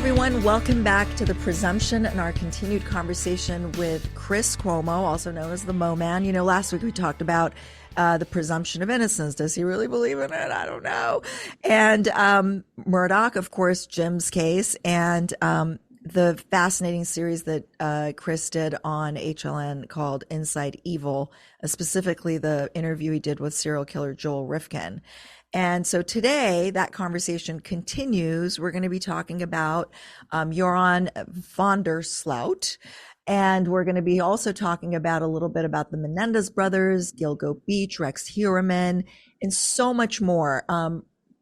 everyone. Welcome back to The Presumption and our continued conversation with Chris Cuomo, also known as the Mo Man. You know, last week we talked about the presumption of innocence. Does he really believe in it? I don't know. And Murdoch, of course, Jim's case, and the fascinating series that Chris did on HLN called Inside Evil, specifically the interview he did with serial killer Joel Rifkin. And so today that conversation continues. We're going to be talking about Joran van der Sloot. And we're going to be also talking about a little bit about the Menendez Brothers, Gilgo Beach, Rex Heuermann, and so much more.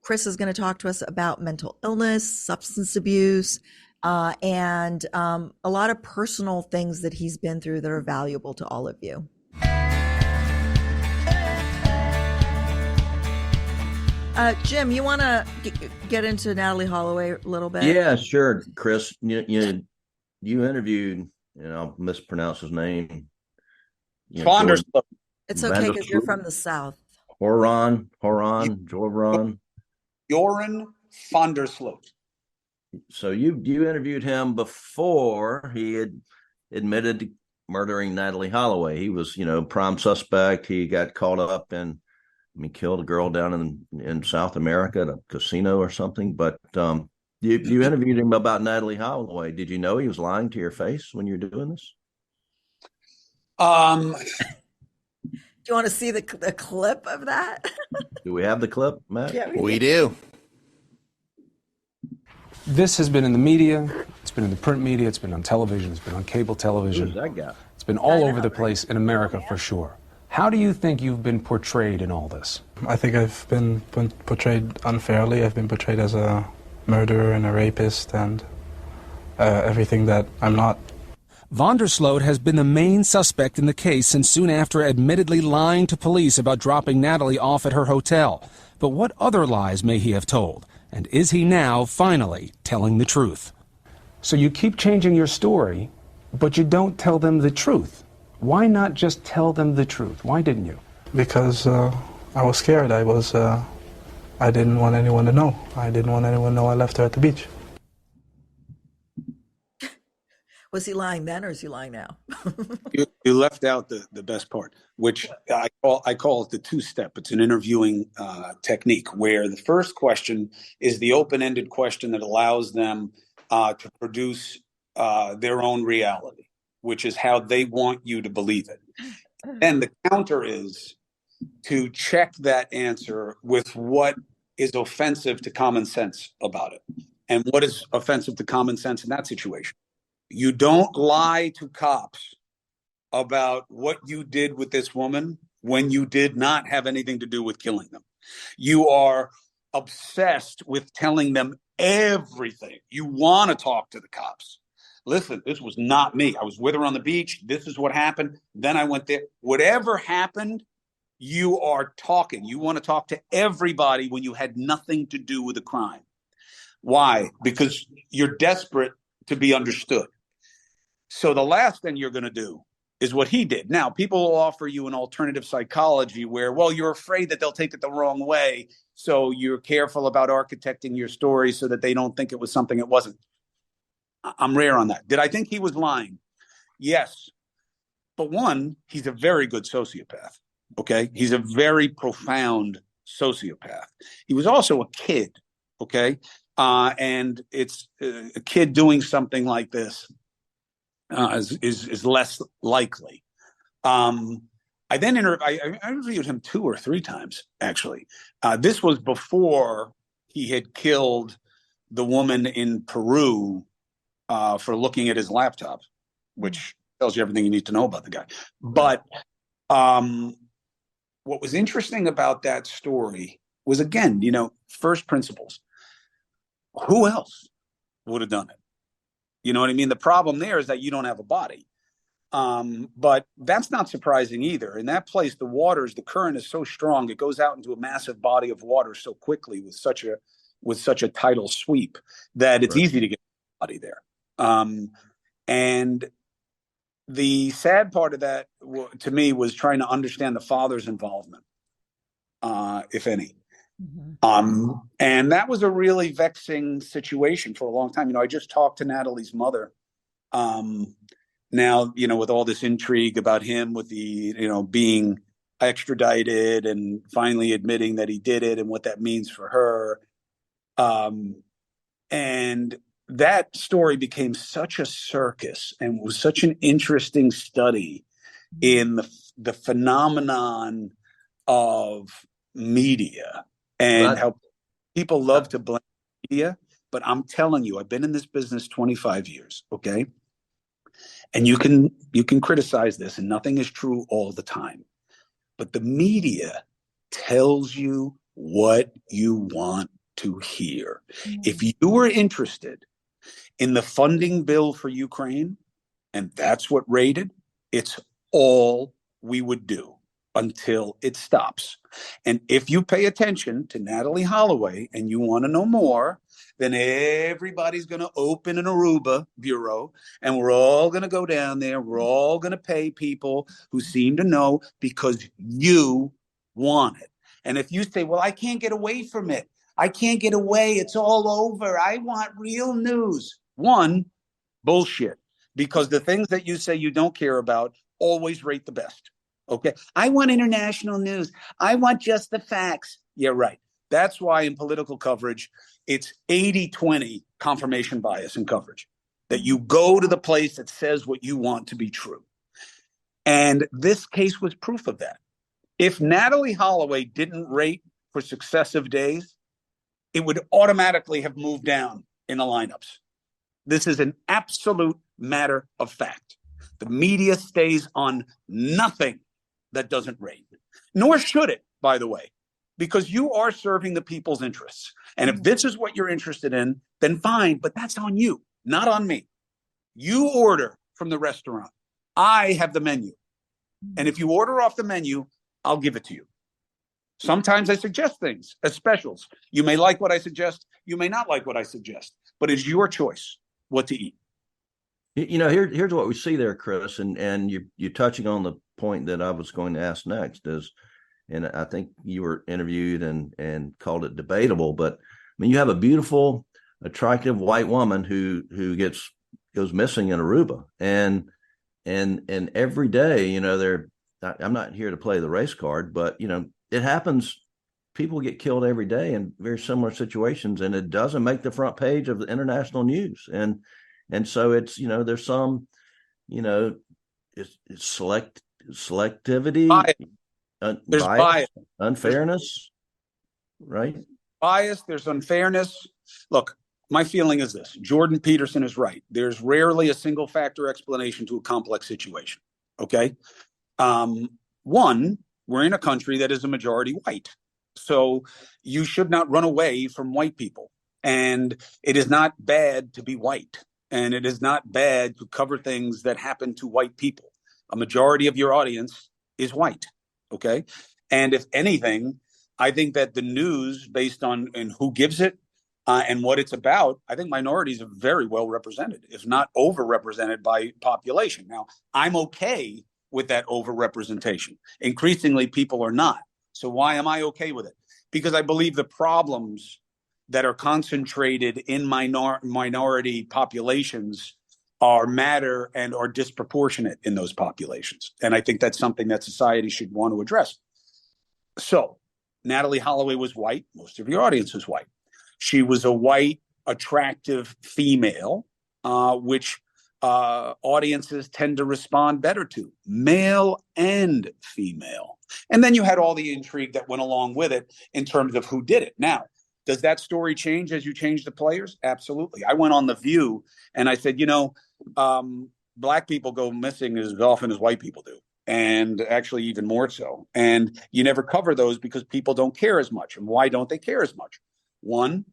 Chris is going to talk to us about mental illness, substance abuse, and a lot of personal things that he's been through that are valuable to all of you. Jim, you want to get into Natalie Holloway a little bit? Yeah, sure, Chris. You interviewed, I'll mispronounce his name. Van der Sloot. It's okay because you're from the South. Joran. Joran van der Sloot. So you interviewed him before he had admitted to murdering Natalie Holloway. He was, prime suspect. He got caught up in, killed a girl down in South America at a casino or something. But you interviewed him about Natalie Holloway. Did you know he was lying to your face when you were doing this? Do you want to see the clip of that? Do we have the clip, Matt? Yeah, we do. This has been in the media. It's been in the print media. It's been on television. It's been on cable television. Who's that guy? It's been all over the place in America for sure. How do you think you've been portrayed in all this? I think I've been portrayed unfairly. I've been portrayed as a murderer and a rapist and everything that I'm not. Van der Sloot has been the main suspect in the case since soon after admittedly lying to police about dropping Natalie off at her hotel. But what other lies may he have told? And is he now finally telling the truth? So you keep changing your story, but you don't tell them the truth. Why not just tell them the truth? Why didn't you? Because I was scared. I didn't want anyone to know. I didn't want anyone to know I left her at the beach. Was he lying then, or is he lying now? You left out the best part, which I call it the two-step. It's an interviewing technique where the first question is the open-ended question that allows them to produce their own reality, which is how they want you to believe it. And the counter is to check that answer with what is offensive to common sense about it. And what is offensive to common sense in that situation? You don't lie to cops about what you did with this woman when you did not have anything to do with killing them. You are obsessed with telling them everything. You want to talk to the cops. Listen, this was not me. I was with her on the beach. This is what happened. Then I went there. Whatever happened, you are talking. You want to talk to everybody when you had nothing to do with the crime. Why? Because you're desperate to be understood. So the last thing you're going to do is what he did. Now, people will offer you an alternative psychology where, well, you're afraid that they'll take it the wrong way. So you're careful about architecting your story so that they don't think it was something it wasn't. I'm rare on that. Did I think he was lying? Yes. But one, he's a very good sociopath. Okay. He's a very profound sociopath. He was also a kid. Okay. And it's a kid doing something like this is less likely. I interviewed him 2 or 3 times, actually. This was before he had killed the woman in Peru for looking at his laptop, which tells you everything you need to know about the guy. But what was interesting about that story was, again, first principles. Who else would have done it? You know what I mean? The problem there is that you don't have a body. But that's not surprising either. In that place, the current is so strong, it goes out into a massive body of water so quickly with such a tidal sweep that it's easy to get a body there. And the sad part of that, to me, was trying to understand the father's involvement, if any. And that was a really vexing situation for a long time. I just talked to Natalie's mother. Now, with all this intrigue about him with the, being extradited and finally admitting that he did it and what that means for her. And that story became such a circus and was such an interesting study in the phenomenon of media and how people love to blame media. But I'm telling you, I've been in this business 25 years. Okay. And you can criticize this, and nothing is true all the time. But the media tells you what you want to hear. If you were interested in the funding bill for Ukraine, and that's what rated, it's all we would do until it stops. And if you pay attention to Natalie Holloway and you want to know more, then everybody's going to open an Aruba bureau and we're all going to go down there. We're all going to pay people who seem to know because you want it. And if you say, well, I can't get away from it. I can't get away. It's all over. I want real news. One, bullshit. Because the things that you say you don't care about always rate the best. Okay. I want international news. I want just the facts. Yeah, right. That's why in political coverage, it's 80-20 confirmation bias in coverage, that you go to the place that says what you want to be true. And this case was proof of that. If Natalie Holloway didn't rate for successive days, it would automatically have moved down in the lineups. This is an absolute matter of fact. The media stays on nothing that doesn't rate, nor should it, by the way, because you are serving the people's interests. And if this is what you're interested in, then fine, but that's on you, not on me. You order from the restaurant. I have the menu. And if you order off the menu, I'll give it to you. Sometimes I suggest things as specials. You may like what I suggest. You may not like what I suggest, but it's your choice what to eat. Here's what we see there, Chris, and you're touching on the point that I was going to ask next is, and I think you were interviewed and called it debatable, but I mean, you have a beautiful, attractive white woman who goes missing in Aruba, and every day, I'm not here to play the race card, but it happens. People get killed every day in very similar situations, and it doesn't make the front page of the international news. And so it's, there's some, it's selectivity, there's bias, unfairness, right? Bias, there's unfairness. Look, my feeling is this: Jordan Peterson is right. There's rarely a single factor explanation to a complex situation. Okay. One, we're in a country that is a majority white. So you should not run away from white people. And it is not bad to be white. And it is not bad to cover things that happen to white people. A majority of your audience is white. Okay. And if anything, I think that the news, based on and who gives it and what it's about, I think minorities are very well represented, if not overrepresented by population. Now, I'm okay with that overrepresentation. Increasingly, people are not. So why am I okay with it? Because I believe the problems that are concentrated in minority populations matter and are disproportionate in those populations. And I think that's something that society should want to address. So Natalie Holloway was white. Most of your audience was white. She was a white, attractive female, which audiences tend to respond better to, male and female. And then you had all the intrigue that went along with it in terms of who did it. Now, does that story change as you change the players? Absolutely. I went on The View and I said, black people go missing as often as white people do, and actually even more so. And you never cover those because people don't care as much. And why don't they care as much? One,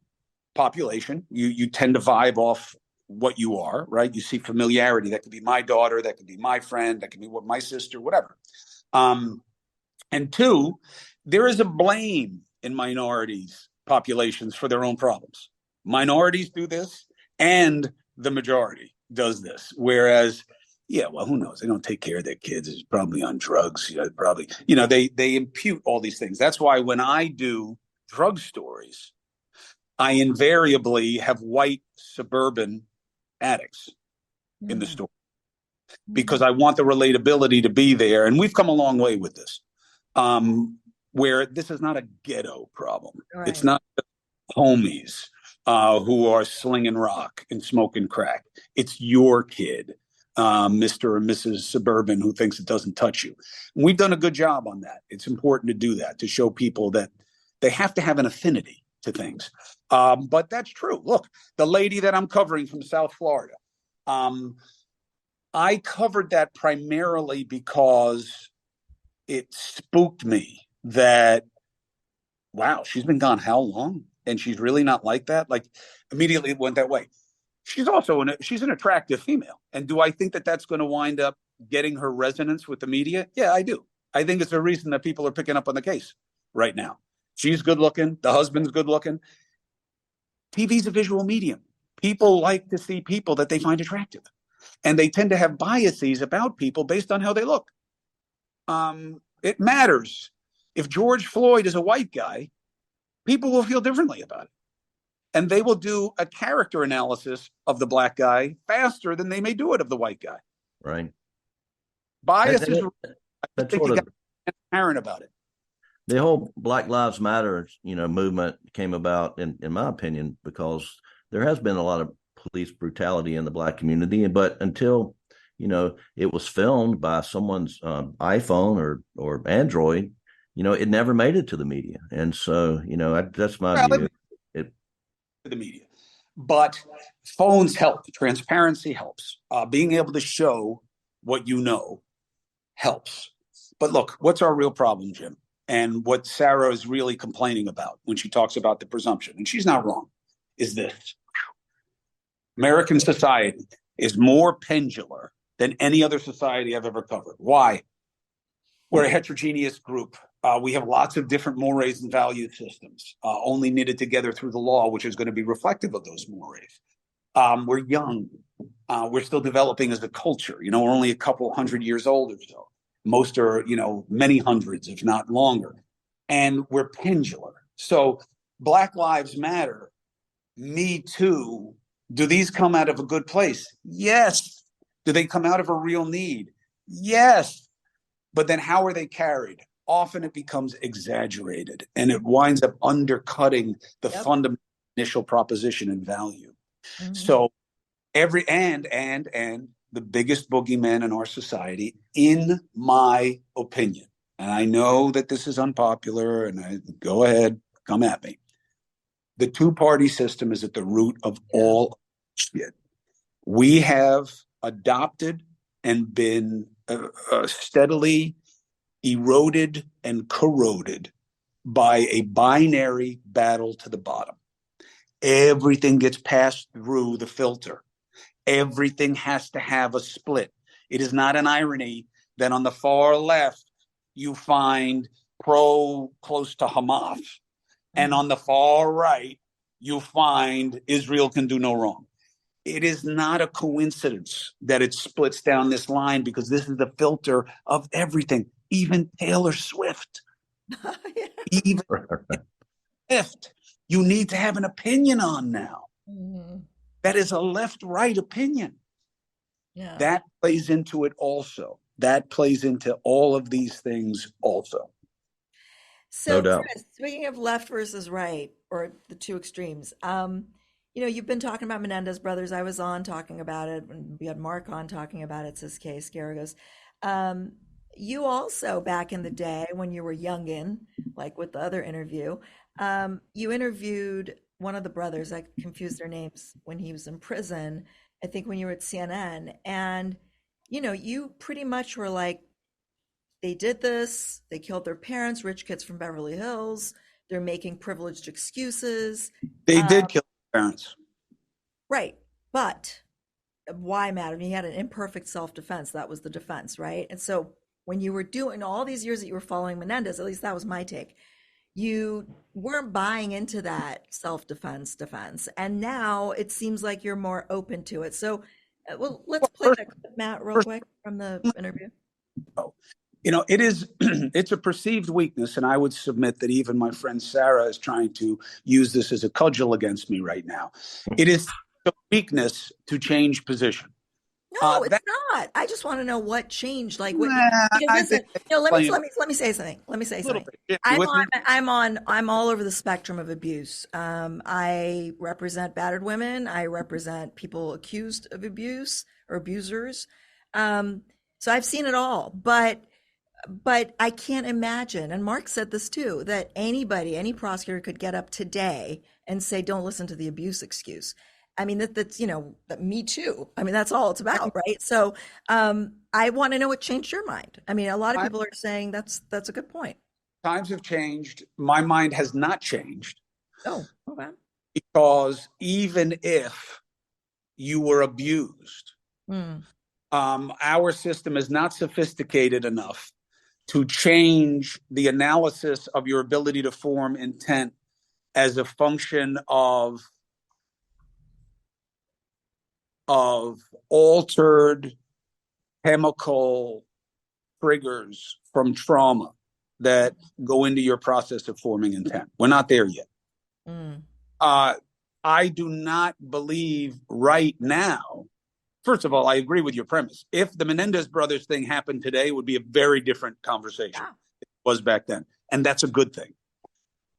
population. You tend to vibe off what you are, right? You see familiarity. That could be my daughter, that could be my friend, that could be my sister, whatever. And two, there is a blame in minorities populations for their own problems. Minorities do this and the majority does this. Whereas, who knows? They don't take care of their kids. It's probably on drugs. They impute all these things. That's why when I do drug stories, I invariably have white suburban addicts in the story because I want the relatability to be there. And we've come a long way with this, where this is not a ghetto problem. Right. It's not homies who are slinging rock and smoking crack. It's your kid, Mr. or Mrs. Suburban, who thinks it doesn't touch you. And we've done a good job on that. It's important to do that, to show people that they have to have an affinity to things. But that's true. Look, the lady that I'm covering from South Florida, I covered that primarily because it spooked me that, wow, she's been gone how long? And she's really not like that. Like, immediately it went that way. She's also she's an attractive female. And do I think that that's going to wind up getting her resonance with the media? Yeah, I do. I think it's a reason that people are picking up on the case right now. She's good looking. The husband's good looking. TV's a visual medium. People like to see people that they find attractive. And they tend to have biases about people based on how they look. It matters. If George Floyd is a white guy, people will feel differently about it. And they will do a character analysis of the black guy faster than they may do it of the white guy. Right. Bias is, I That's think you sort got of to be transparent about it. the whole Black Lives Matter, movement came about, in my opinion, because there has been a lot of police brutality in the black community, but until it was filmed by someone's iPhone or Android, it never made it to the media. And so, that's my view. The media, but phones help. Transparency helps. Being able to show what you know helps. But look, what's our real problem, Jim? And what Sara is really complaining about when she talks about the presumption, and she's not wrong, is this: American society is more pendular than any other society I've ever covered. Why? We're a heterogeneous group. We have lots of different mores and value systems, only knitted together through the law, which is going to be reflective of those mores. We're young. We're still developing as a culture. We're only a couple hundred years old or so. Most are, many hundreds, if not longer. And we're pendular. So Black Lives Matter, Me Too, do these come out of a good place? Yes. Do they come out of a real need? Yes. But then how are they carried? Often it becomes exaggerated and it winds up undercutting the fundamental initial proposition and value. Mm-hmm. So and the biggest boogeyman in our society, in my opinion, and I know that this is unpopular, and go ahead, come at me. The two-party system is at the root of all shit. We have adopted and been steadily eroded and corroded by a binary battle to the bottom. Everything gets passed through the filter. Everything has to have a split. It is not an irony that on the far left, you find close to Hamas. And on the far right, you find Israel can do no wrong. It is not a coincidence that it splits down this line, because this is the filter of everything, even Taylor Swift. Even Swift, you need to have an opinion on now. Mm-hmm. That is a left-right opinion. Yeah. That plays into it also. That plays into all of these things also. So, no Chris, speaking of left versus right, or the two extremes, you've been talking about Menendez Brothers. I was on talking about it, and we had Mark on talking about it, says Kay Scaragos. You also, back in the day when you were youngin', like with the other interview, you interviewed one of the brothers. I confused their names when he was in prison, I think when you were at CNN. And, you pretty much were like, they did this, they killed their parents, rich kids from Beverly Hills, they're making privileged excuses. They did kill their parents. Right. But why, Madam? He had an imperfect self-defense. That was the defense, right? And so when you were doing all these years that you were following Menendez, at least that was my take, you weren't buying into that self-defense defense. And now it seems like you're more open to it. So, let's play that clip, Matt, real quick from the interview. It is, it's a perceived weakness. And I would submit that even my friend Sara is trying to use this as a cudgel against me right now. It is a weakness to change position. No, it's not. I just want to know what changed. Like what? Because I listen, think let me say something. Let me say something. bit. You with me? I'm all over the spectrum of abuse. I represent battered women. I represent people accused of abuse or abusers. So I've seen it all, but I can't imagine, and Mark said this too, that any prosecutor could get up today and say, don't listen to the abuse excuse. I mean, that's, that Me Too. I mean, that's all it's about, right? So I want to know what changed your mind. I mean, a lot of people are saying that's a good point. Times have changed. My mind has not changed. Oh, okay. Because even if you were abused, our system is not sophisticated enough to change the analysis of your ability to form intent as a function of altered chemical triggers from trauma that go into your process of forming intent. We're not there yet. I do not believe right now. First of all, I agree with your premise. If the Menendez Brothers thing happened today, it would be a very different conversation. Yeah. It was back then. And that's a good thing.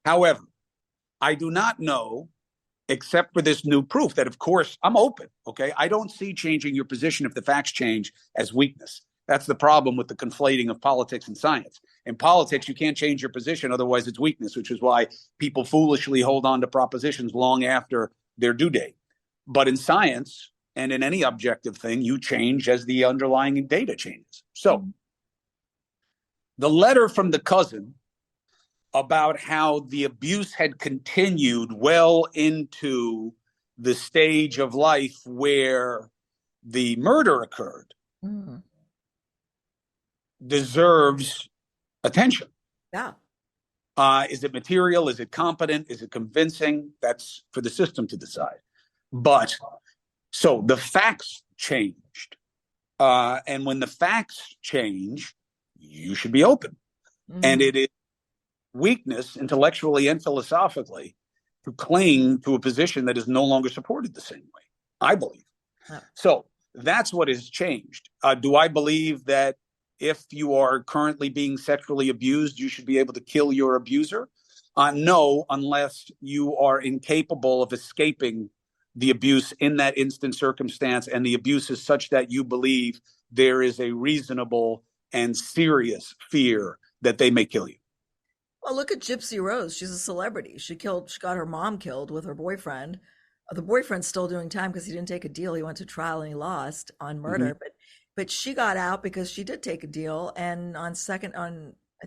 However, I do not know, except for this new proof, that of course I'm open. Okay. I don't see changing your position if the facts change as weakness. That's the problem with the conflating of politics and science. In politics, you can't change your position, otherwise it's weakness, which is why people foolishly hold on to propositions long after their due date. But in science and in any objective thing, you change as the underlying data changes. So the letter from the cousin about how the abuse had continued well into the stage of life where the murder occurred deserves attention. Yeah. Is it material? Is it competent? Is it convincing? That's for the system to decide. But so the facts changed. And when the facts change, you should be open. And it is weakness, intellectually and philosophically, to cling to a position that is no longer supported the same way, I believe. Yeah. So that's what has changed. Do I believe that if you are currently being sexually abused, you should be able to kill your abuser? No, unless you are incapable of escaping the abuse in that instant circumstance, and the abuse is such that you believe there is a reasonable and serious fear that they may kill you. Well, look at Gypsy Rose. She's a celebrity. She got her mom killed with her boyfriend. The boyfriend's still doing time because he didn't take a deal. He went to trial and he lost on murder. But she got out because she did take a deal, and I think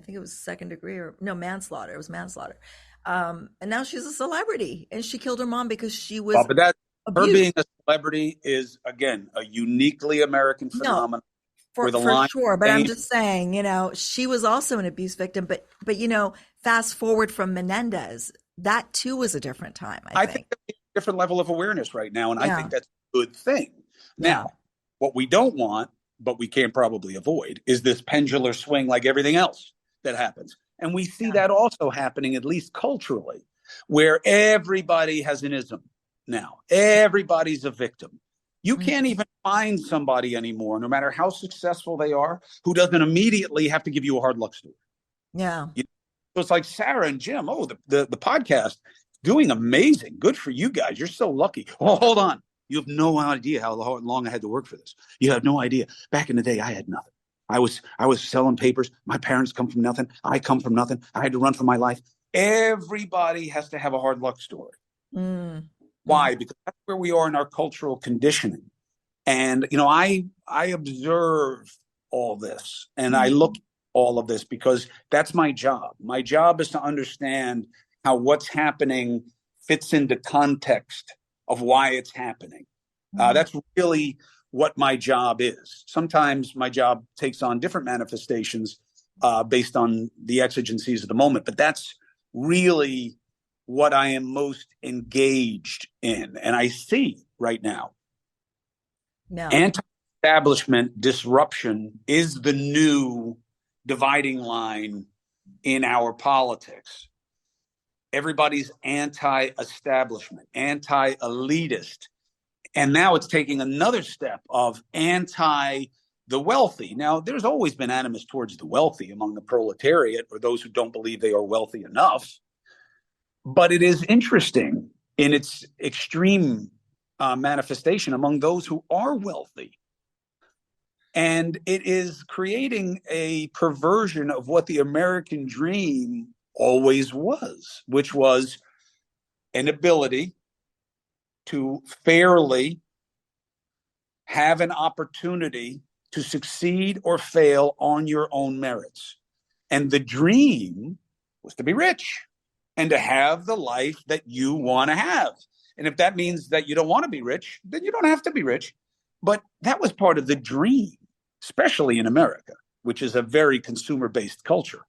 it was second degree manslaughter. It was manslaughter. And now she's a celebrity, and she killed her mom because she was abused. Her being a celebrity is, again, a uniquely American phenomenon. For sure. But I'm just saying, she was also an abuse victim. But fast forward from Menendez, that too was a different time. I think there's a different level of awareness right now, and I think that's a good thing. Now, what we don't want, but we can probably avoid, is this pendular swing like everything else that happens. And we see that also happening, at least culturally, where everybody has an ism now. Everybody's a victim. You can't even find somebody anymore, no matter how successful they are, who doesn't immediately have to give you a hard luck story. Yeah. So it's like Sara and Jim. Oh, the podcast, doing amazing. Good for you guys. You're so lucky. Oh, hold on. You have no idea how long I had to work for this. You have no idea. Back in the day, I had nothing. I was selling papers. My parents come from nothing. I come from nothing. I had to run for my life. Everybody has to have a hard luck story. Why? Because that's where we are in our cultural conditioning. And, I observe all this, and I look at all of this because that's my job. My job is to understand how what's happening fits into context of why it's happening. That's really what my job is. Sometimes my job takes on different manifestations based on the exigencies of the moment, but that's really what I am most engaged in. And I see right now, anti-establishment disruption is the new dividing line in our politics. Everybody's anti-establishment, anti-elitist. And now it's taking another step of anti the wealthy. Now, there's always been animus towards the wealthy among the proletariat or those who don't believe they are wealthy enough. But it is interesting in its extreme manifestation among those who are wealthy. And it is creating a perversion of what the American dream always was, which was an ability to fairly have an opportunity to succeed or fail on your own merits. And the dream was to be rich and to have the life that you want to have. And if that means that you don't want to be rich, then you don't have to be rich. But that was part of the dream, especially in America, which is a very consumer-based culture.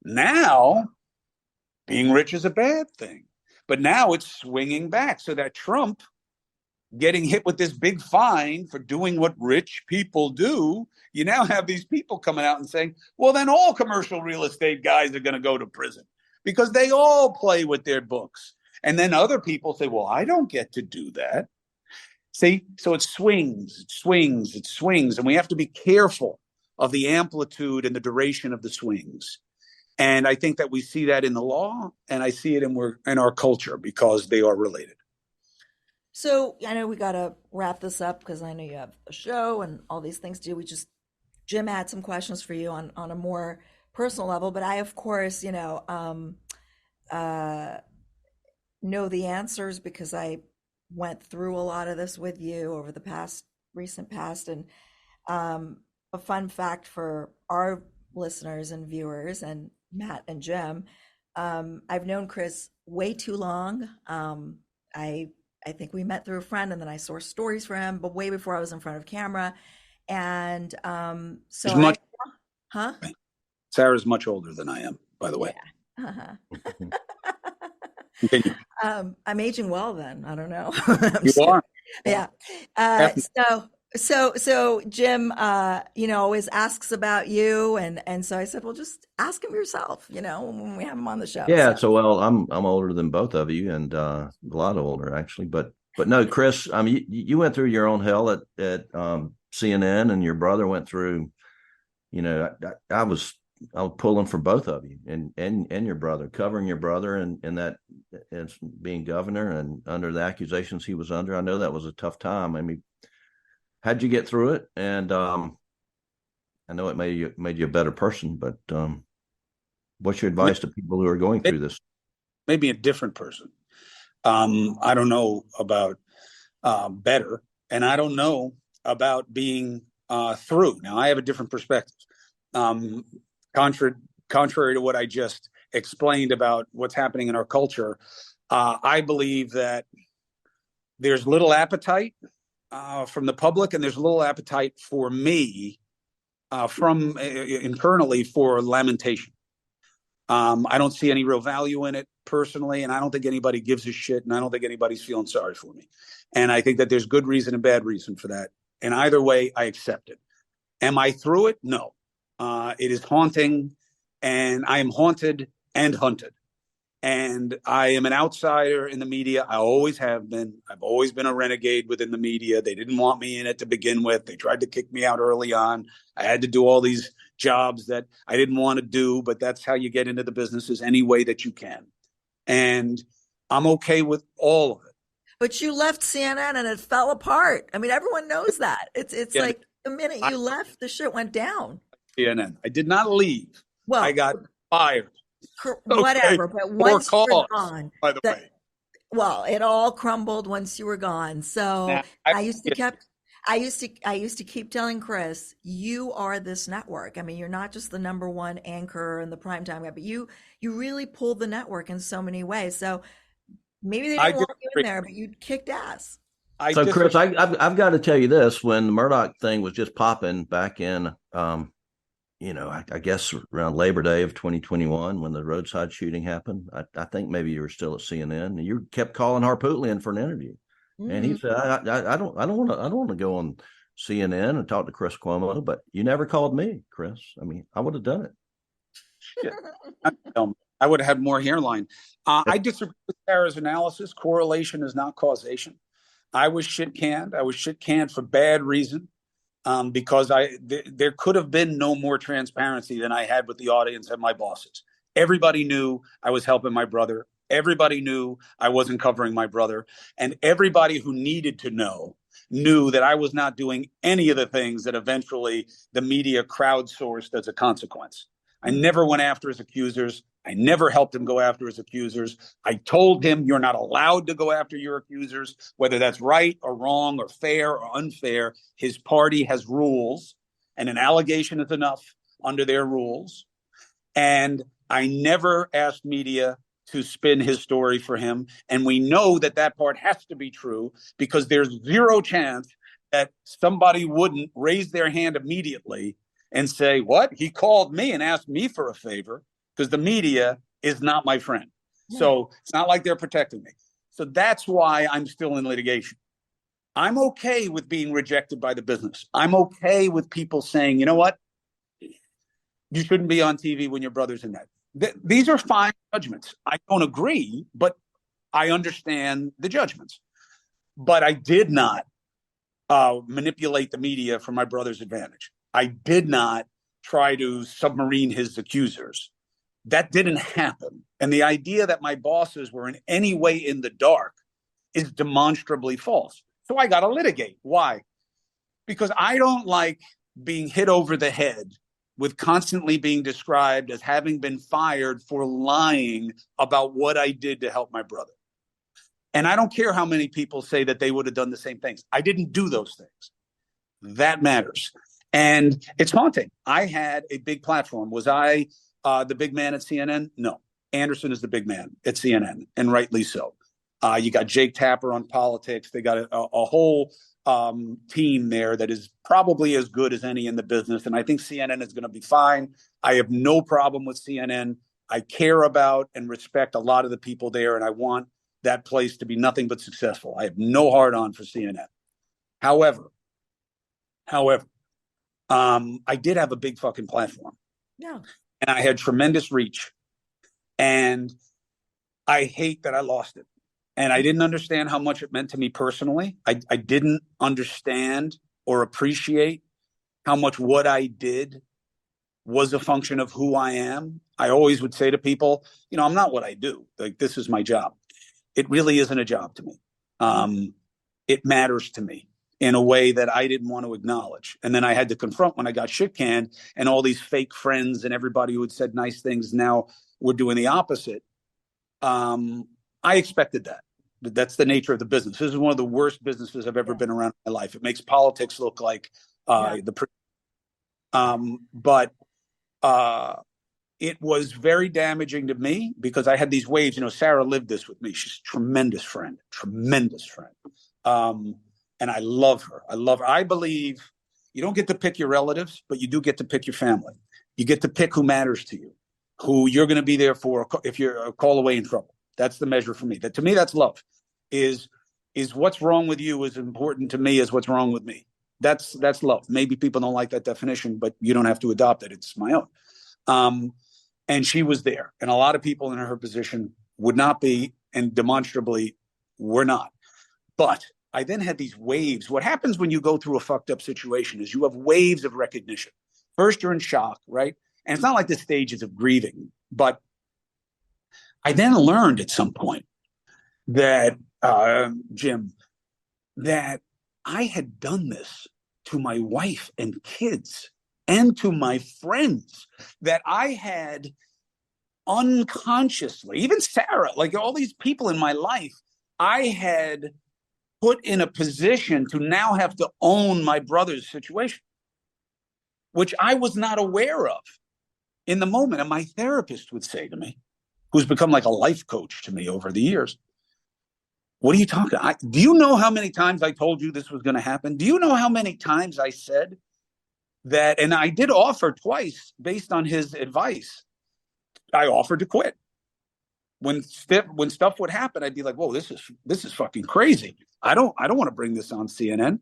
Now, being rich is a bad thing. But now it's swinging back so that Trump getting hit with this big fine for doing what rich people do, you now have these people coming out and saying, well, then all commercial real estate guys are going to go to prison because they all play with their books. And then other people say, well, I don't get to do that. See, so it swings. And we have to be careful of the amplitude and the duration of the swings. And I think that we see that in the law, and I see it in our culture because they are related. So I know we got to wrap this up because I know you have a show and all these things to do. Jim had some questions for you on a more personal level, but I, of course, know the answers because I went through a lot of this with you over the recent past. And a fun fact for our listeners and viewers and Matt and Jim, I've known Chris way too long. I think we met through a friend, and then I sourced stories for him, but way before I was in front of camera. And so Sarah's much older than I am, by the way. Yeah. Continue. I'm aging well then. I don't know. You are. Yeah. So Jim, always asks about you. And so I said, well, just ask him yourself, when we have him on the show. Yeah. So, well, I'm older than both of you, and a lot older actually, but no, Chris, I mean, you went through your own hell at CNN, and your brother went through, I was pulling for both of you and your brother, covering your brother and that as being governor and under the accusations he was under. I know that was a tough time. I mean, how'd you get through it? And I know it made you a better person, but what's your advice to people who are going through this? Maybe a different person. I don't know about better, and I don't know about being through. Now, I have a different perspective. Contrary to what I just explained about what's happening in our culture, I believe that there's little appetite from the public, and there's little appetite for me from internally for lamentation. I don't see any real value in it personally, and I don't think anybody gives a shit, and I don't think anybody's feeling sorry for me. And I think that there's good reason and bad reason for that. And either way, I accept it. Am I through it? No. It is haunting, and I am haunted and hunted. And I am an outsider in the media. I always have been. I've always been a renegade within the media. They didn't want me in it to begin with. They tried to kick me out early on. I had to do all these jobs that I didn't want to do, but that's how you get into the businesses any way that you can. And I'm okay with all of it. But you left CNN and it fell apart. I mean, everyone knows that. It's like the minute you left, the shit went down. CNN. I did not leave. Well, I got fired. Whatever, okay. But once you were gone, by the way. Well, it all crumbled once you were gone. So I used to keep telling Chris, you are this network. I mean, you're not just the number one anchor and the primetime guy, but you really pulled the network in so many ways. So maybe they didn't want you in there, but you kicked ass. Chris, I've got to tell you this: when the Murdoch thing was just popping back in, I guess around Labor Day of 2021, when the roadside shooting happened, I think maybe you were still at CNN, and you kept calling Harpootlian for an interview, and he said, "I don't want to go on CNN and talked to Chris Cuomo, but you never called me, Chris. I mean, I would have done it. Shit. I would have had more hairline. I disagree with Sarah's analysis. Correlation is not causation. I was shit canned. I was shit canned for bad reason, because there could have been no more transparency than I had with the audience and my bosses. Everybody knew I was helping my brother. Everybody knew I wasn't covering my brother. And everybody who needed to know knew that I was not doing any of the things that eventually the media crowdsourced as a consequence. I never went after his accusers. I never helped him go after his accusers. I told him, you're not allowed to go after your accusers, whether that's right or wrong or fair or unfair. His party has rules, and an allegation is enough under their rules. And I never asked media to spin his story for him. And we know that that part has to be true, because there's zero chance that somebody wouldn't raise their hand immediately and say, what? He called me and asked me for a favor, because the media is not my friend. So it's not like they're protecting me. So that's why I'm still in litigation. I'm okay with being rejected by the business. I'm okay with people saying, you know what? You shouldn't be on TV when your brother's in that. These are fine judgments. I don't agree, but I understand the judgments. But I did not manipulate the media for my brother's advantage. I did not try to submarine his accusers. That didn't happen. And the idea that my bosses were in any way in the dark is demonstrably false. So I got to litigate. Why? Because I don't like being hit over the head with constantly being described as having been fired for lying about what I did to help my brother. And I don't care how many people say that they would have done the same things. I didn't do those things. That matters. And it's haunting. I had a big platform. Was I the big man at CNN? No. Anderson is the big man at CNN, and rightly so. You got Jake Tapper on politics. They got a whole team there that is probably as good as any in the business. And I think CNN is going to be fine. I have no problem with CNN. I care about and respect a lot of the people there, and I want that place to be nothing but successful. I have no hard on for CNN. However, I did have a big fucking platform. Yeah. And I had tremendous reach. And I hate that I lost it. And I didn't understand how much it meant to me personally. I didn't understand or appreciate how much what I did was a function of who I am. I always would say to people, you know, I'm not what I do. Like, this is my job. It really isn't a job to me. It matters to me in a way that I didn't want to acknowledge. And then I had to confront when I got shit canned and all these fake friends and everybody who had said nice things now were doing the opposite. I expected that. But that's the nature of the business. This is one of the worst businesses I've ever been around in my life. It makes politics look like it was very damaging to me because I had these waves. You know, Sara lived this with me. She's a tremendous friend. And I love her. I believe you don't get to pick your relatives, but you do get to pick your family. You get to pick who matters to you, who you're going to be there for if you're a call away in trouble. That's the measure for me. That to me, that's love. Is what's wrong with you as important to me as what's wrong with me. That's love. Maybe people don't like that definition, but you don't have to adopt it. It's my own. And she was there. And a lot of people in her position would not be, and demonstrably were not. But I then had these waves. What happens when you go through a fucked up situation is you have waves of recognition. First, you're in shock, right? And it's not like the stages of grieving. But I then learned at some point that, Jim, that I had done this to my wife and kids and to my friends, that I had unconsciously, even Sara, like all these people in my life, I had put in a position to now have to own my brother's situation, which I was not aware of in the moment. And my therapist would say to me, who's become like a life coach to me over the years, what are you talking about? Do you know how many times I told you this was going to happen? Do you know how many times I said that? And I did offer twice based on his advice. I offered to quit. When stuff would happen, I'd be like, whoa, this is fucking crazy. I don't want to bring this on CNN.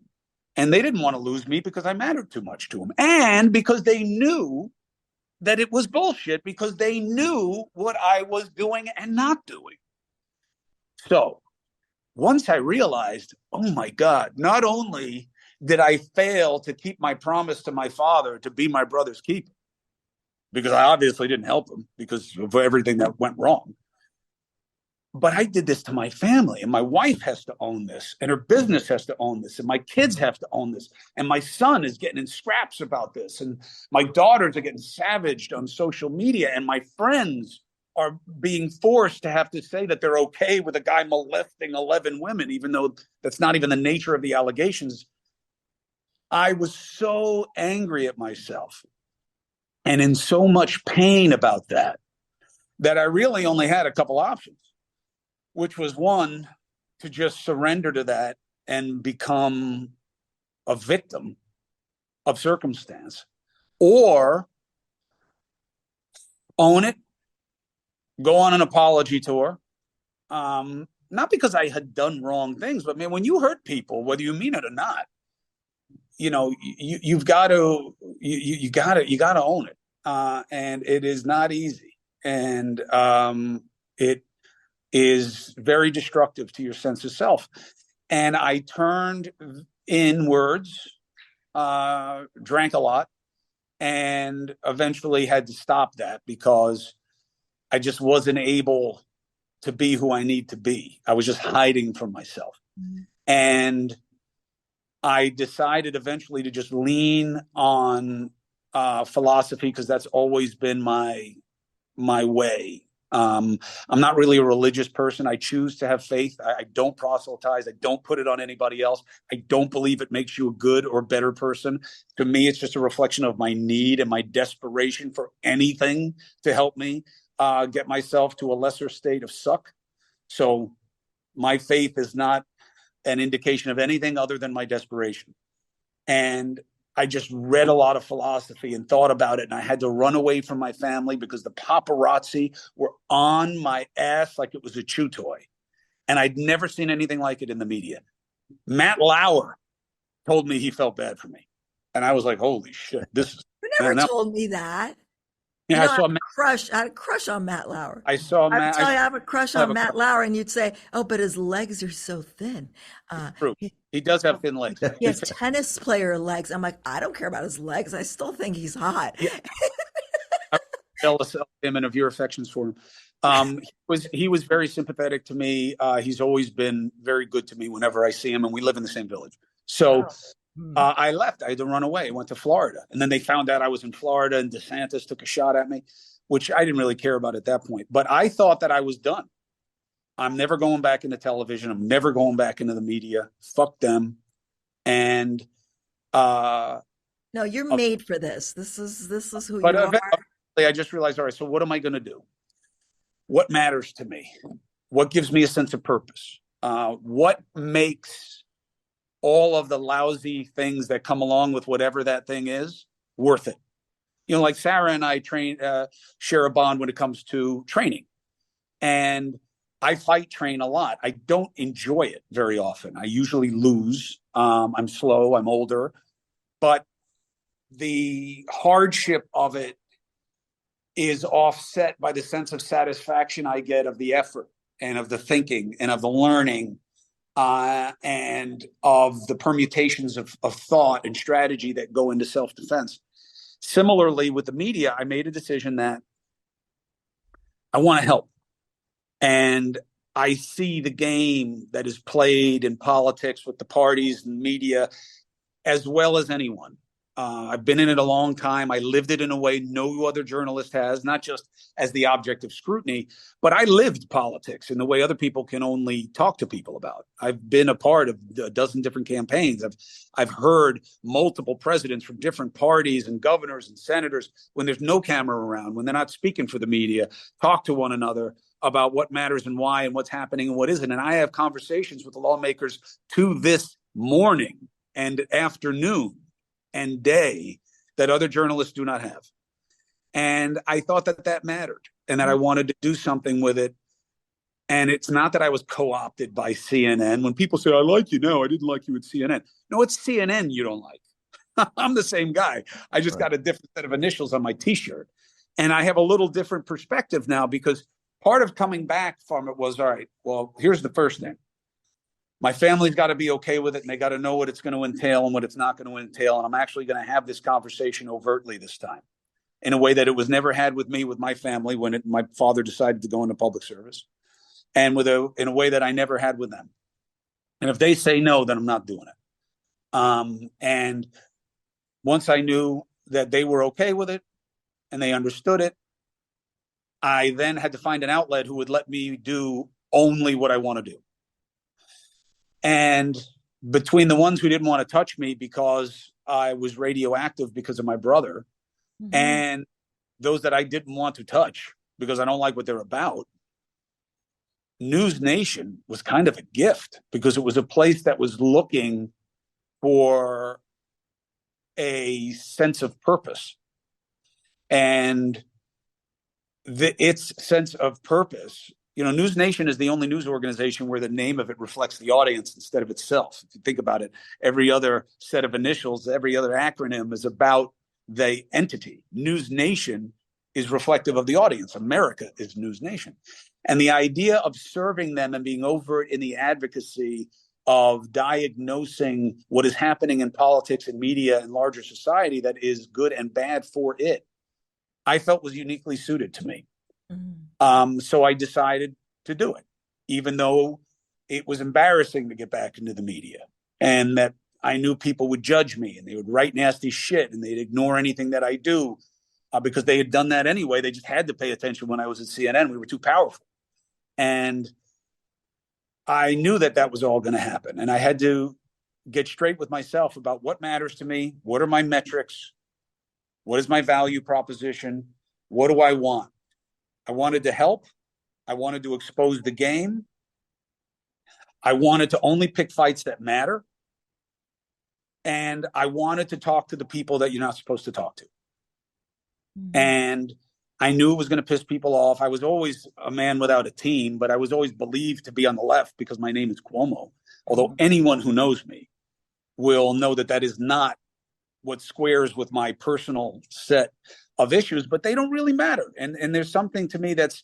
And they didn't want to lose me because I mattered too much to them. And because they knew that it was bullshit, because they knew what I was doing and not doing. So once I realized, oh my God, not only did I fail to keep my promise to my father to be my brother's keeper, because I obviously didn't help him because of everything that went wrong, but I did this to my family, and my wife has to own this, and her business has to own this, and my kids have to own this, and my son is getting in scraps about this, and my daughters are getting savaged on social media, and my friends are being forced to have to say that they're okay with a guy molesting 11 women, even though that's not even the nature of the allegations. I was so angry at myself and in so much pain about that I really only had a couple options, which was one, to just surrender to that and become a victim of circumstance, or own it, go on an apology tour. Not because I had done wrong things, but man, when you hurt people, whether you mean it or not, you've got to own it. And it is not easy. And it is very destructive to your sense of self. And I turned inwards, drank a lot, and eventually had to stop that because I just wasn't able to be who I need to be. I was just hiding from myself. Mm-hmm. And I decided eventually to just lean on philosophy, because that's always been my way. I'm not really a religious person. I choose to have faith. I don't proselytize. I don't put it on anybody else. I don't believe it makes you a good or better person. To me, it's just a reflection of my need and my desperation for anything to help me get myself to a lesser state of suck. So my faith is not an indication of anything other than my desperation. And I just read a lot of philosophy and thought about it, and I had to run away from my family because the paparazzi were on my ass like it was a chew toy. And I'd never seen anything like it in the media. Matt Lauer told me he felt bad for me. And I was like, holy shit, this is... You never told me that. Yeah, I had a crush on Matt Lauer. I saw Matt. I have a crush on Matt Lauer, and you'd say, "Oh, but his legs are so thin." True. He does have thin legs. He has tennis player legs. I'm like, I don't care about his legs. I still think he's hot. Yeah. I'm jealous of him and of your affections for him. He was very sympathetic to me. He's always been very good to me whenever I see him, and we live in the same village. So. I left. I had to run away. I went to Florida. And then they found out I was in Florida, and DeSantis took a shot at me, which I didn't really care about at that point. But I thought that I was done. I'm never going back into television. I'm never going back into the media. Fuck them. And no, you're made for this. This is who you are. Eventually I just realized, all right, so what am I going to do? What matters to me? What gives me a sense of purpose? What makes all of the lousy things that come along with whatever that thing is worth it? Like Sara and I share a bond when it comes to training. And I fight train a lot. I don't enjoy it very often. I usually lose. I'm slow. I'm older. But the hardship of it is offset by the sense of satisfaction I get of the effort and of the thinking and of the learning. And of the permutations of thought and strategy that go into self-defense. Similarly, with the media, I made a decision that I want to help. And I see the game that is played in politics with the parties and media as well as anyone. I've been in it a long time. I lived it in a way no other journalist has, not just as the object of scrutiny, but I lived politics in the way other people can only talk to people about. I've been a part of a dozen different campaigns. I've heard multiple presidents from different parties and governors and senators, when there's no camera around, when they're not speaking for the media, talk to one another about what matters and why and what's happening and what isn't. And I have conversations with the lawmakers to this morning and afternoon and day that other journalists do not have. And I thought that mattered, and that I wanted to do something with it And it's not that I was co-opted by CNN. When people say, I like you now, I didn't like you at CNN. No, it's CNN you don't like. I'm the same guy. I just got a different set of initials on my T-shirt. And I have a little different perspective now, because part of coming back from it was, all right, well, here's the first thing. My family's got to be okay with it, and they got to know what it's going to entail and what it's not going to entail. And I'm actually going to have this conversation overtly this time, in a way that it was never had with me, with my family, when my father decided to go into public service, and in a way that I never had with them. And if they say no, then I'm not doing it. And once I knew that they were okay with it and they understood it, I then had to find an outlet who would let me do only what I want to do. And between the ones who didn't want to touch me because I was radioactive because of my brother, and those that I didn't want to touch because I don't like what they're about, News Nation was kind of a gift, because it was a place that was looking for a sense of purpose. And its sense of purpose, News Nation is the only news organization where the name of it reflects the audience instead of itself. If you think about it, every other set of initials, every other acronym is about the entity. News Nation is reflective of the audience. America is News Nation. And the idea of serving them and being overt in the advocacy of diagnosing what is happening in politics and media and larger society that is good and bad for it, I felt was uniquely suited to me. So I decided to do it, even though it was embarrassing to get back into the media, and that I knew people would judge me and they would write nasty shit and they'd ignore anything that I do, because they had done that anyway. They just had to pay attention when I was at CNN. We were too powerful. And I knew that that was all going to happen. And I had to get straight with myself about what matters to me. What are my metrics? What is my value proposition? What do I want? I wanted to help. I wanted to expose the game. I wanted to only pick fights that matter. And I wanted to talk to the people that you're not supposed to talk to. And I knew it was going to piss people off. I was always a man without a team, but I was always believed to be on the left because my name is Cuomo. Although anyone who knows me will know that that is not what squares with my personal set of issues, but they don't really matter. And there's something to me that's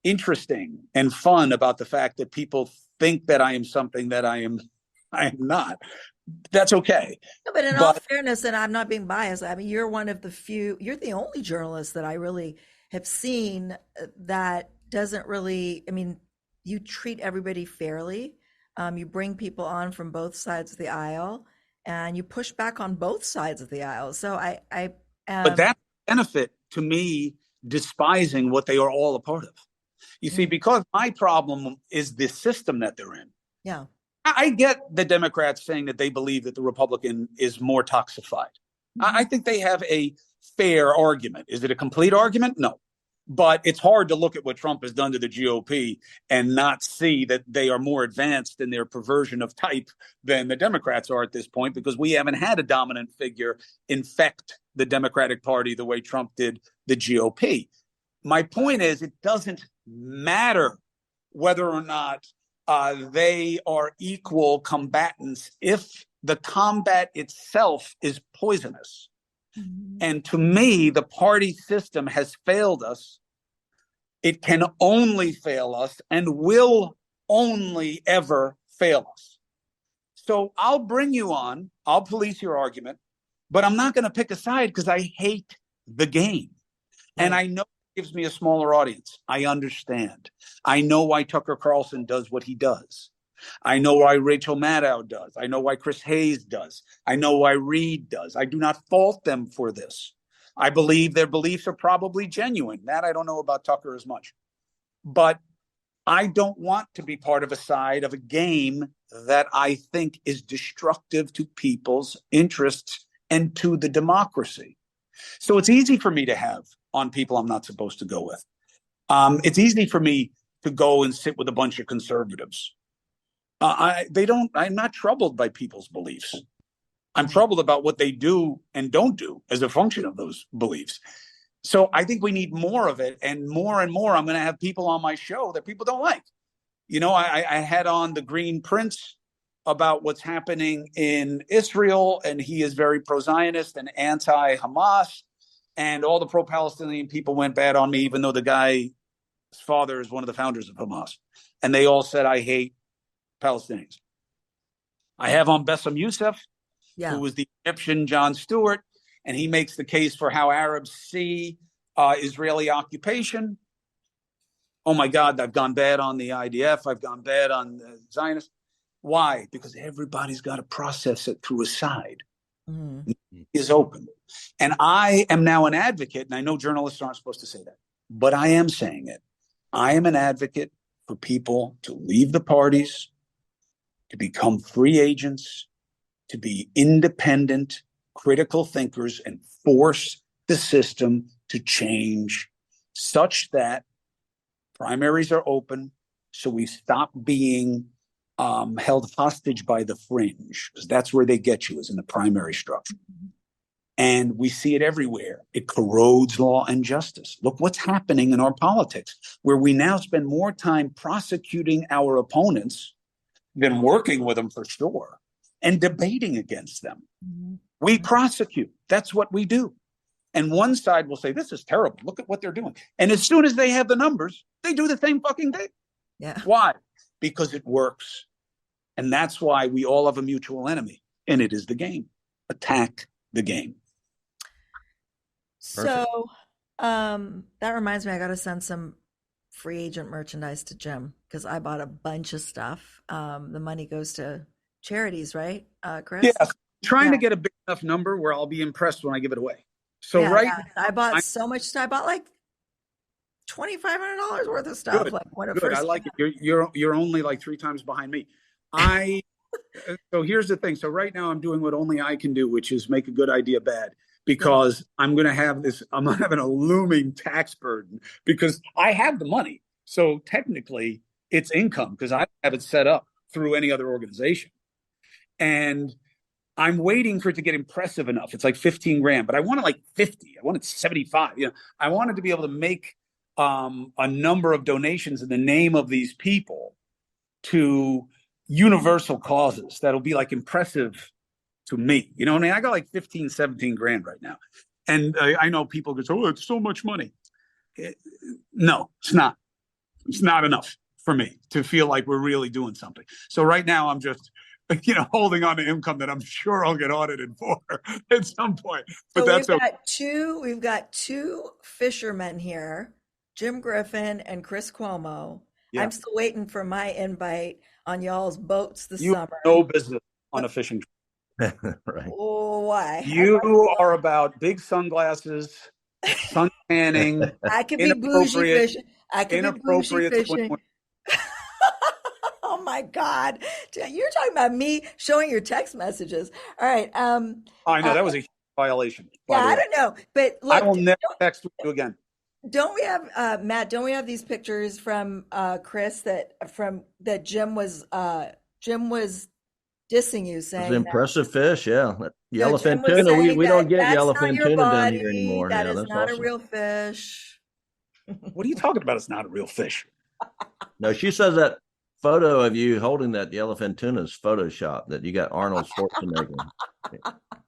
interesting and fun about the fact that people think that I am something that I am not. That's okay. No, but in all fairness, and I'm not being biased, I mean, you're one of the few, you're the only journalist that I really have seen that doesn't really, I mean, you treat everybody fairly. You bring people on from both sides of the aisle, and you push back on both sides of the aisle. So but that benefit to me, despising what they are all a part of. You see, because my problem is the system that they're in. Yeah. I get the Democrats saying that they believe that the Republican is more toxified. I think they have a fair argument. Is it a complete argument? No. But it's hard to look at what Trump has done to the GOP and not see that they are more advanced in their perversion of type than the Democrats are at this point, because we haven't had a dominant figure infect the Democratic Party the way Trump did the GOP. My point is, it doesn't matter whether or not they are equal combatants if the combat itself is poisonous. And to me, the party system has failed us. It can only fail us and will only ever fail us. So I'll bring you on, I'll police your argument, but I'm not going to pick a side because I hate the game. And I know it gives me a smaller audience. I understand. I know why Tucker Carlson does what he does. I know why Rachel Maddow does. I know why Chris Hayes does. I know why Reed does. I do not fault them for this. I believe their beliefs are probably genuine. That I don't know about Tucker as much. But I don't want to be part of a side of a game that I think is destructive to people's interests and to the democracy. So it's easy for me to have on people I'm not supposed to go with. It's easy for me to go and sit with a bunch of conservatives. I'm not troubled by people's beliefs. I'm troubled about what they do and don't do as a function of those beliefs. So I think we need more of it, and more I'm going to have people on my show that people don't like. I had on the Green Prince about what's happening in Israel, and he is very pro-Zionist and anti-Hamas, and all the pro-Palestinian people went bad on me, even though the guy's father is one of the founders of Hamas. And they all said, I hate Palestinians. I have on Bassem Youssef, who was the Egyptian Jon Stewart, and he makes the case for how Arabs see Israeli occupation. Oh my God, I've gone bad on the IDF. I've gone bad on the Zionists. Why? Because everybody's got to process it through a side. Mm-hmm. Is open. And I am now an advocate, and I know journalists aren't supposed to say that, but I am saying it. I am an advocate for people to leave the parties, to become free agents, to be independent, critical thinkers, and force the system to change such that primaries are open, so we stop being held hostage by the fringe, because that's where they get you, is in the primary structure. And we see it everywhere. It corrodes law and justice. Look what's happening in our politics, where we now spend more time prosecuting our opponents than working with them, for sure, and debating against them. Mm-hmm. We prosecute. That's what we do. And one side will say, this is terrible. Look at what they're doing. And as soon as they have the numbers, they do the same fucking thing. Yeah. Why? Because it works. And that's why we all have a mutual enemy. And it is the game. Attack the game. So that reminds me, I got to send some free agent merchandise to Jim, because I bought a bunch of stuff. The money goes to charities, right, Chris? Yes. Trying to get a big enough number where I'll be impressed when I give it away. So I bought so much stuff. I bought like $2,500 worth of stuff. Good, like when it good. first I like it. You're only like 3 times behind me. So here's the thing. So right now I'm doing what only I can do, which is make a good idea bad, because I'm going to have this. I'm having a looming tax burden because I have the money. So technically it's income, because I have it set up through any other organization, and I'm waiting for it to get impressive enough. It's like 15 grand, but I want it like 50. I want it 75. I wanted to be able to make a number of donations in the name of these people to universal causes that'll be like impressive to me. You know what I mean? I got like 15, 17 grand right now. And I know people go, oh, it's so much money. No, it's not. It's not enough for me to feel like we're really doing something. So right now I'm just, holding on to income that I'm sure I'll get audited for at some point. But so we've got two fishermen here, Jim Griffin and Chris Cuomo. Yeah. I'm still waiting for my invite on y'all's bots this summer. Have no business on a fishing trip. Right. Oh, why? You are about big sunglasses, sun tanning. I could be bougie fishing. I could be bougie fishing. Oh my God. You're talking about me showing your text messages. All right. I know that was a huge violation. Yeah, I don't know. But look, I will never text you again. Don't we have Matt, don't we have these pictures from Chris that Jim was dissing you, saying it's impressive fish, yeah. Yellowfin tuna. We don't get yellowfin tuna down here anymore. That is not a real fish. What are you talking about? It's not a real fish. No, she says that photo of you holding that yellowfin tuna is Photoshop, that you got Arnold Schwarzenegger.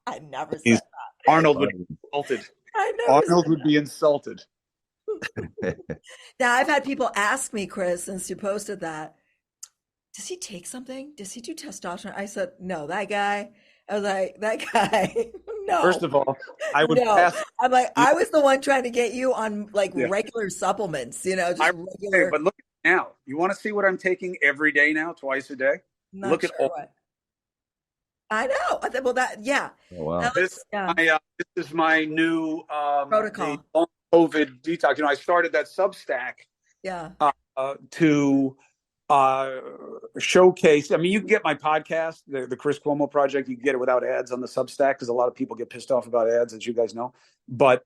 I never said that. Arnold would be insulted. Arnold would be insulted. Now, I've had people ask me, Chris, since you posted that, does he take something? Does he do testosterone? I said, no, that guy. I was like, that guy, no. First of all, I would pass. I'm like, I was the one trying to get you on regular supplements, just regular. But look at now. You want to see what I'm taking every day now, twice a day? Look at all. What. I know. Well, that, yeah. Oh, wow. This is my new protocol. COVID detox. I started that Substack. Yeah. To showcase. I mean, you can get my podcast, the Chris Cuomo Project. You can get it without ads on the Substack, because a lot of people get pissed off about ads, as you guys know. But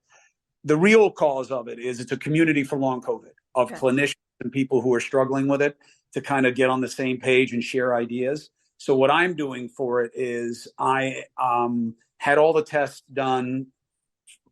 the real cause of it is it's a community for long COVID of clinicians and people who are struggling with it, to kind of get on the same page and share ideas. So what I'm doing for it is I had all the tests done.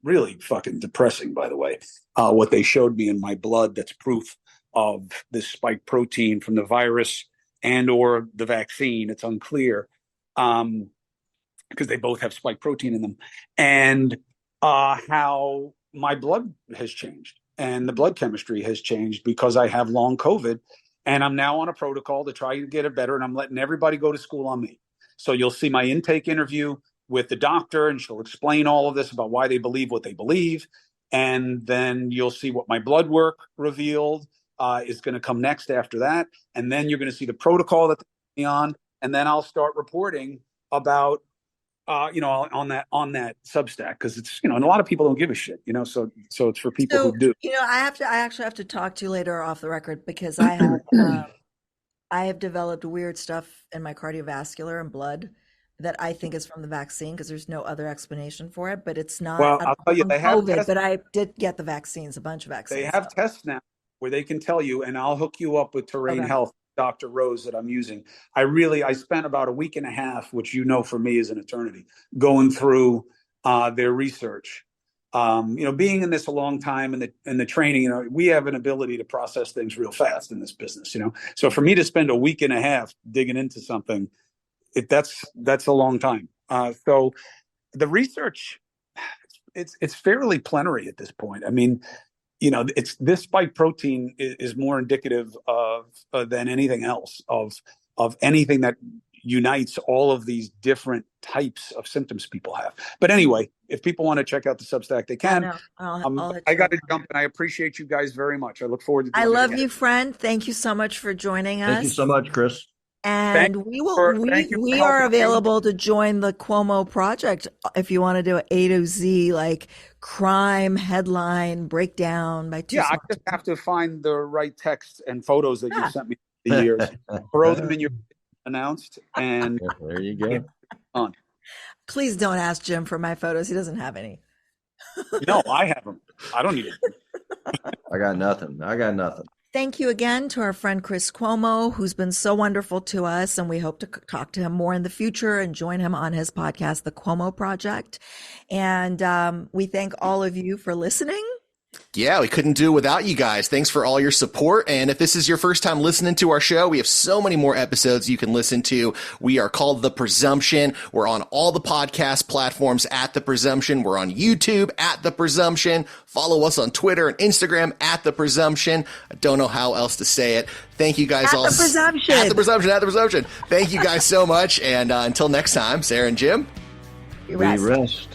Really fucking depressing, by the way, what they showed me in my blood. That's proof of this spike protein from the virus and or the vaccine. It's unclear because they both have spike protein in them, and how my blood has changed and the blood chemistry has changed because I have long COVID, and I'm now on a protocol to try to get it better, and I'm letting everybody go to school on me. So you'll see my intake interview with the doctor, and she'll explain all of this about why they believe what they believe. And then you'll see what my blood work revealed is going to come next after that. And then you're going to see the protocol that they're on. And then I'll start reporting about, on that Substack, because it's, and a lot of people don't give a shit, so it's for people who do. I actually have to talk to you later off the record, because I have developed weird stuff in my cardiovascular and blood that I think is from the vaccine, because there's no other explanation for it, but it's not. Well, I'll tell you, they have COVID, but I did get the vaccines, a bunch of vaccines. They have tests now where they can tell you, and I'll hook you up with Terrain Health, Dr. Rose, that I'm using. I spent about a week and a half, which for me is an eternity, going through their research. Being in this a long time and the training, we have an ability to process things real fast in this business, So for me to spend a week and a half digging into something, that's a long time. So the research, it's fairly plenary at this point. I mean, it's this spike protein is more indicative of than anything else of anything that unites all of these different types of symptoms people have. But anyway, if people want to check out the Substack, they can. I got to jump, and I appreciate you guys very much. I look forward to doing it love again. you, friend. Thank you so much for joining us. Thank you so much, Chris. And we are available to join the Cuomo project if you want to do an A to Z, like crime headline breakdown by 2 Yeah, I just have to find the right text and photos that you sent me for the years. Throw them in your announced, and there you go. On. Please don't ask Jim for my photos. He doesn't have any. No, I have them. I don't need it. I got nothing. Thank you again to our friend Chris Cuomo, who's been so wonderful to us, and we hope to talk to him more in the future and join him on his podcast, The Cuomo Project. And we thank all of you for listening. Yeah, we couldn't do it without you guys. Thanks for all your support. And if this is your first time listening to our show, we have so many more episodes you can listen to. We are called The Presumption. We're on all the podcast platforms at The Presumption. We're on YouTube at The Presumption. Follow us on Twitter and Instagram at The Presumption. I don't know how else to say it. Thank you guys all. At The Presumption. At The Presumption. At The Presumption. Thank you guys so much. And until next time, Sara and Jim. We rest.